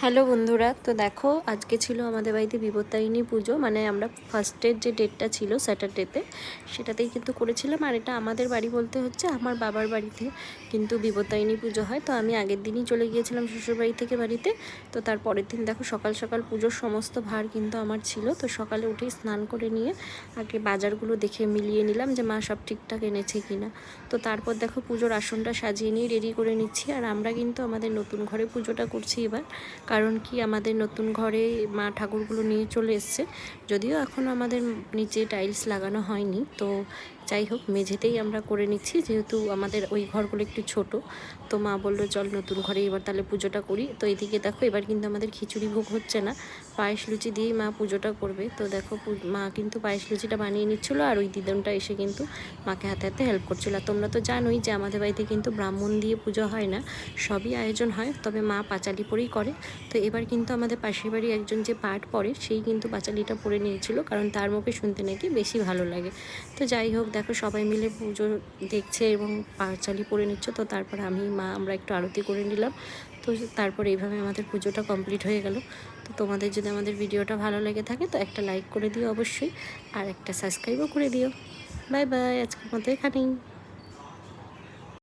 Hello বন্ধুরা, তো দেখো আজকে ছিল আমাদের বাড়িতে বিপত্তারিণী পুজো। মানে আমরা ফার্স্টের যে ডেটটা ছিল স্যাটারডেতে, সেটাতেই কিন্তু করেছিলাম। আর এটা আমাদের বাড়ি বলতে হচ্ছে আমার বাবার বাড়িতে কিন্তু বিপত্তারিণী পুজো হয়। তো আমি আগের দিনই চলে গিয়েছিলাম শ্বশুরবাড়ি থেকে বাড়িতে। তো তার পরের দিন দেখো সকাল সকাল পুজোর সমস্ত ভার কিন্তু আমার ছিল। তো সকালে উঠেই স্নান করে নিয়ে আগে বাজারগুলো দেখে মিলিয়ে নিলাম যে মা সব ঠিকঠাক এনেছে কিনা। তো তারপর দেখো পুজোর আসনটা সাজিয়ে নিয়ে রেডি করে নিচ্ছি। আর আমরা কিন্তু আমাদের নতুন ঘরে পুজোটা করছি এবার। কারণ কি আমাদের নতুন ঘরে মা ঠাকুরগুলো নিয়ে চলে এসছে, যদিও এখনও আমাদের নিচে টাইলস লাগানো হয়নি। তো যাই হোক, মেঝেতেই আমরা করে নিচ্ছি, যেহেতু আমাদের ওই ঘরগুলো একটু ছোট। তো মা বললো চল নতুন ঘরে এবার তাহলে পুজোটা করি। তো এদিকে দেখো এবার কিন্তু আমাদের খিচুড়ি ভোগ হচ্ছে না, পায়েস লুচি দিয়েই মা পুজোটা করবে। তো দেখো মা কিন্তু পায়েস লুচিটা বানিয়ে নিচ্ছিলো, আর ওই দিদনটা এসে কিন্তু মাকে হাতে হাতে হেল্প করছিল। আর তোমরা তো জানোই যে আমাদের বাড়িতে কিন্তু ব্রাহ্মণ দিয়ে পুজো হয় না, সবই আয়োজন হয়, তবে মা পাঁচালি পরেই করে। তো এবার কিন্তু আমাদের পাশের বাড়ি একজন যে পাঠ পড়ে সেই কিন্তু পাঁচালিটা পড়ে নিয়েছিল, কারণ তার মুখে শুনতে নাকি বেশি ভালো লাগে। তো যাই হোক, দেখো সবাই মিলে পুজো দেখছে এবং পাঁচালি পড়ে নিচ্ছে। তো তারপর আমি মা আমরা একটু আরতি করে নিলাম। তো তারপর এইভাবে আমাদের পুজোটা কমপ্লিট হয়ে গেল। তো তোমাদের যদি আমাদের ভিডিওটা ভালো লেগে থাকে তো একটা লাইক করে দিও অবশ্যই, আর একটা সাবস্ক্রাইবও করে দিও। বাই বাই, আজকের মতো এখানেই।